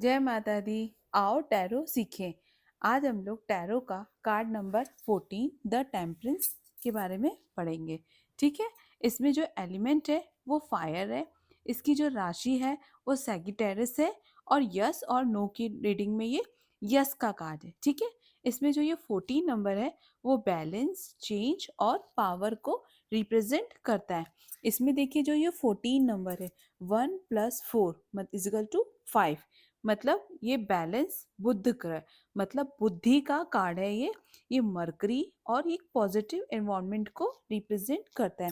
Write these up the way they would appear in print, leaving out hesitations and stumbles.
जय माता दी। आओ टैरो सीखें। आज हम लोग टैरो का कार्ड नंबर 14 द टेम्परेंस के बारे में पढ़ेंगे। ठीक है। इसमें जो एलिमेंट है वो फायर है। इसकी जो राशि है वो सैगिटेरिस है। और यस और नो की रीडिंग में ये यस का कार्ड है। ठीक है। इसमें जो ये 14 नंबर है वो बैलेंस, चेंज और पावर को रिप्रेजेंट करता है। इसमें देखिए जो ये 14 नंबर है 1 + 4 इजिकल टू 5, मतलब ये बैलेंस बुध ग्रह, मतलब बुद्धि का कार्ड है ये मरकरी और एक पॉजिटिव एनवायरनमेंट को रिप्रेजेंट करता है।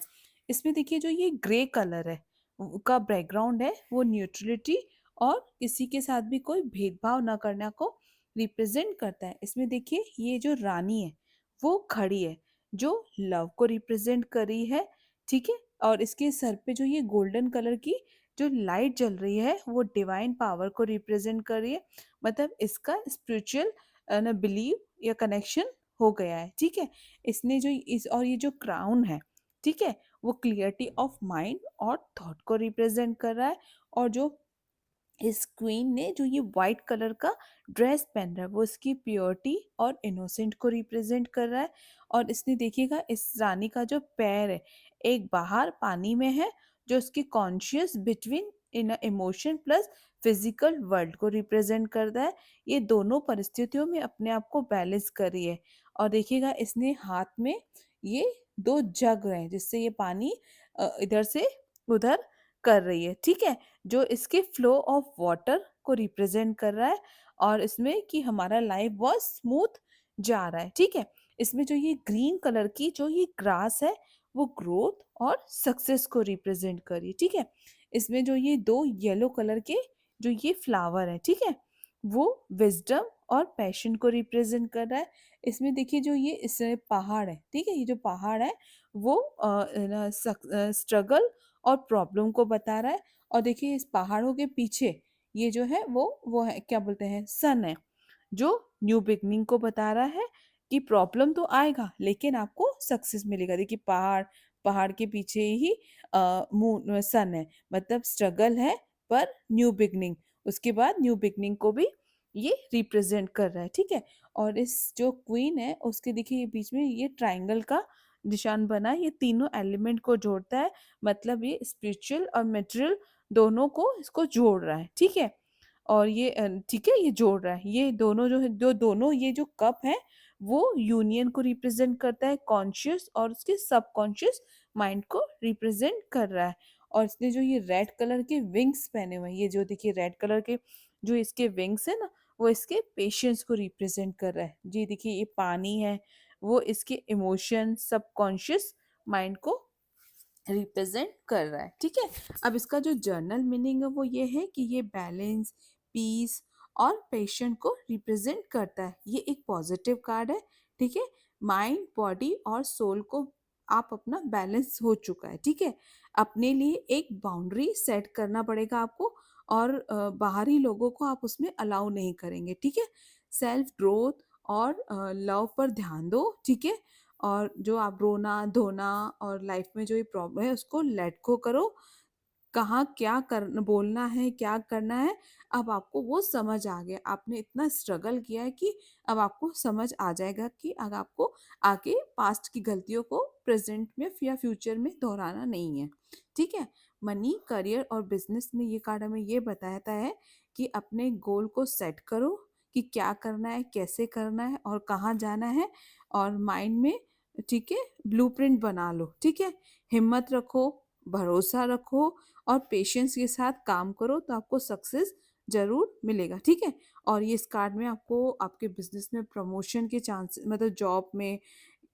इसमें देखिए जो ये ग्रे कलर है का बैकग्राउंड है वो न्यूट्रलिटी और किसी के साथ भी कोई भेदभाव न करने को रिप्रेजेंट करता है। इसमें देखिए ये जो रानी है वो खड़ी है जो लव को रिप्रेजेंट करी है। ठीक है। और इसके सर पे जो ये गोल्डन कलर की जो लाइट जल रही है वो डिवाइन पावर को रिप्रेजेंट कर रही है, मतलब इसका स्पिरिचुअल ना बिलीव या कनेक्शन हो गया है। ठीक है। इसने जो इस और ये जो क्राउन है, ठीक है, वो क्लियरिटी ऑफ माइंड और थॉट को रिप्रेजेंट कर रहा है। और जो इस क्वीन ने जो ये वाइट कलर का ड्रेस पहन रहा है वो इसकी प्योरिटी और इनोसेंट को रिप्रेजेंट कर रहा है। और इसने देखिएगा इस रानी का जो पैर है एक बाहर पानी में है जो इसकी कॉन्शियस बिटवीन इन इमोशन प्लस फिजिकल वर्ल्ड को रिप्रेजेंट करता है। ये दोनों परिस्थितियों में अपने आप को बैलेंस कर रही है। और देखिएगा इसने हाथ में ये दो जग है जिससे ये पानी इधर से उधर कर रही है। ठीक है। जो इसके फ्लो ऑफ वाटर को रिप्रेजेंट कर रहा है और इसमें कि हमारा लाइफ बहुत स्मूथ जा रहा है। ठीक है। इसमें जो ये ग्रीन कलर की जो ये ग्रास है वो ग्रोथ और सक्सेस को रिप्रेजेंट कर रही है। ठीक है। इसमें जो ये दो येलो कलर के जो ये फ्लावर है, ठीक है, वो विजडम और पैशन को रिप्रेजेंट कर रहा है। इसमें देखिए जो ये इस पहाड़ है, ठीक है, ये जो पहाड़ है वो स्ट्रगल और प्रॉब्लम को बता रहा है। और देखिए इस पहाड़ों के पीछे ये जो है वो है क्या बोलते हैं, सन है जो न्यू बिगनिंग को बता रहा है कि प्रॉब्लम तो आएगा लेकिन आपको सक्सेस मिलेगा। देखिए पहाड़, पहाड़ के पीछे ही मून सन है, मतलब स्ट्रगल है पर न्यू बिगनिंग, उसके बाद न्यू बिगनिंग को भी ये रिप्रेजेंट कर रहा है। ठीक है। और इस जो क्वीन है उसके देखिए बीच में ये ट्राइंगल का निशान बना है, ये तीनों एलिमेंट को जोड़ता है, मतलब ये स्पिरिचुअल और मटेरियल दोनों को इसको जोड़ रहा है। ठीक है। और ये ठीक है, ये जोड़ रहा है, ये दोनों जो है जो दोनों ये जो कप है वो यूनियन को रिप्रेजेंट करता है, कॉन्शियस और उसके सबकॉन्शियस माइंड को रिप्रेजेंट कर रहा है। और इसने जो ये रेड कलर के विंग्स पहने हुए हैं, ये जो देखिए रेड कलर के जो इसके विंग्स है ना वो इसके पेशेंस को रिप्रेजेंट कर रहा है। जी देखिए ये पानी है वो इसके इमोशन सबकॉन्शियस माइंड को रिप्रेजेंट कर रहा है। ठीक है। अब इसका जो जर्नल मीनिंग है वो ये है कि ये बैलेंस, पीस और पेशेंट को रिप्रेजेंट करता है। ये एक पॉजिटिव कार्ड है। ठीक है। माइंड, बॉडी और सोल को आप अपना बैलेंस हो चुका है। ठीक है। अपने लिए एक बाउंड्री सेट करना पड़ेगा आपको और बाहरी लोगों को आप उसमें अलाउ नहीं करेंगे। ठीक है। सेल्फ ग्रोथ और लव पर ध्यान दो। ठीक है। और जो आप रोना धोना और लाइफ में जो ये प्रॉब्लम है उसको लेट गो करो। कहाँ क्या कर बोलना है, क्या करना है, अब आपको वो समझ आ गया। आपने इतना स्ट्रगल किया है कि अब आपको समझ आ जाएगा कि अब आपको आगे पास्ट की गलतियों को प्रेजेंट में या फ्यूचर में दोहराना नहीं है। ठीक है। मनी, करियर और बिजनेस में ये कार्ड हमें ये बताता है कि अपने गोल को सेट करो कि क्या करना है, कैसे करना है और कहाँ जाना है। और माइंड में, ठीक है, ब्लूप्रिंट बना लो। ठीक है। हिम्मत रखो, भरोसा रखो और पेशेंस के साथ काम करो तो आपको सक्सेस जरूर मिलेगा। ठीक है। और ये इस कार्ड में आपको आपके बिजनेस में प्रमोशन के चांसेस, मतलब जॉब में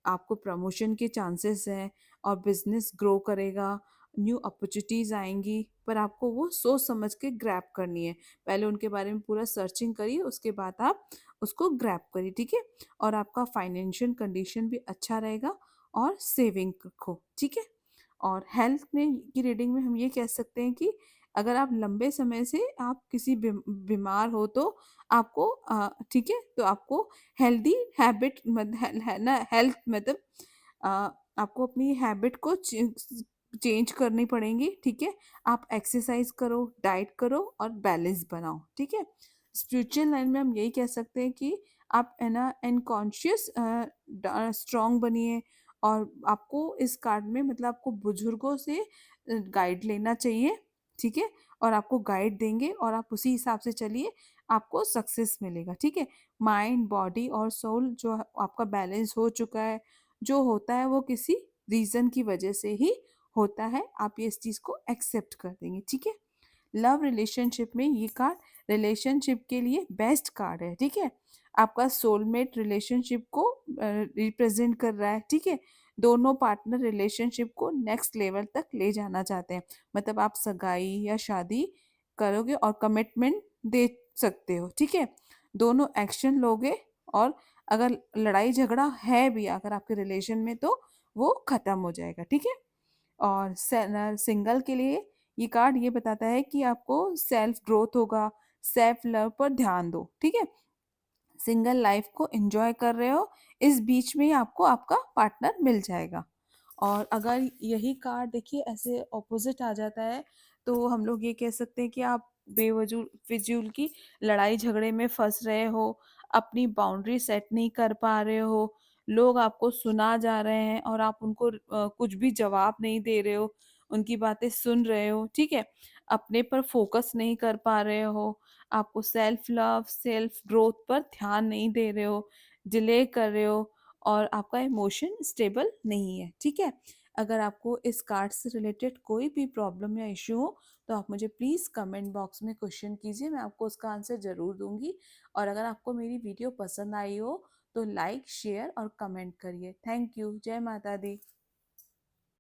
आपको प्रमोशन के चांसेस हैं और बिजनेस ग्रो करेगा, न्यू अपॉर्चुनिटीज आएंगी, पर आपको वो सोच समझ के ग्रैब करनी है। पहले उनके बारे में पूरा सर्चिंग करिए, उसके बाद आप उसको ग्रैब करिए। ठीक है। और आपका फाइनेंशियल कंडीशन भी अच्छा रहेगा और सेविंग रखो। ठीक है। और हेल्थ में की रीडिंग में हम ये कह सकते हैं कि अगर आप लंबे समय से आप किसी बीमार हो तो आपको ठीक है, तो आपको हेल्दी हैबिट है ना, हेल्थ मतलब अ, आपको अपनी हैबिट को चेंज करनी पड़ेंगी। ठीक है। आप एक्सरसाइज करो, डाइट करो और बैलेंस बनाओ। ठीक है। स्पिरिचुअल लाइन में हम यही कह सकते हैं कि आप है ना अनकॉन्शियस स्ट्रांग बनिए, और आपको इस कार्ड में मतलब आपको बुजुर्गों से गाइड लेना चाहिए, ठीक है? और आपको गाइड देंगे और आप उसी हिसाब से चलिए, आपको सक्सेस मिलेगा, ठीक है? माइंड, बॉडी और सोल जो आपका बैलेंस हो चुका है, जो होता है वो किसी रीज़न की वजह से ही होता है, आप ये इस चीज़ को एक्सेप्ट कर देंगे, ठीक है? लव रिलेशनशिप में ये कार्ड रिलेशनशिप के लिए बेस्ट कार्ड है, ठीक है? आपका सोलमेट रिलेशनशिप को रिप्रेजेंट कर रहा है, ठीक है? दोनों पार्टनर रिलेशनशिप को नेक्स्ट लेवल तक ले जाना चाहते हैं, मतलब आप सगाई या शादी करोगे और कमिटमेंट दे सकते हो, ठीक है? दोनों एक्शन लोगे, और अगर लड़ाई झगड़ा है भी अगर आपके रिलेशन में तो वो खत्म हो जाएगा, ठीक है? और सिंगल के लिए ये कार्ड ये बताता है कि आपको सेल्फ ग्रोथ होगा, सेल्फ लव पर ध्यान दो, ठीक है? सिंगल लाइफ को एंजॉय कर रहे हो, इस बीच में ही आपको आपका पार्टनर मिल जाएगा। और अगर यही कार्ड देखिए ऐसे ऑपोजिट आ जाता है, तो हम लोग ये कह सकते हैं कि आप बेवजूल फिजूल की लड़ाई झगड़े में फंस रहे हो, अपनी बाउंड्री सेट नहीं कर पा रहे हो, लोग आपको सुना जा रहे हैं और आप उनको कुछ भी जवाब नहीं दे रहे हो, उनकी बातें सुन रहे हो, ठीक है? अपने पर फोकस नहीं कर पा रहे हो, आपको सेल्फ लव, सेल्फ ग्रोथ पर ध्यान नहीं दे रहे हो, डिले कर रहे हो, और आपका इमोशन स्टेबल नहीं है, ठीक है? अगर आपको इस कार्ड से रिलेटेड कोई भी प्रॉब्लम या इश्यू हो, तो आप मुझे प्लीज़ कमेंट बॉक्स में क्वेश्चन कीजिए, मैं आपको उसका आंसर ज़रूर दूंगी। और अगर आपको मेरी वीडियो पसंद आई हो, तो लाइक, शेयर और कमेंट करिए। Thank you. जय माता दी।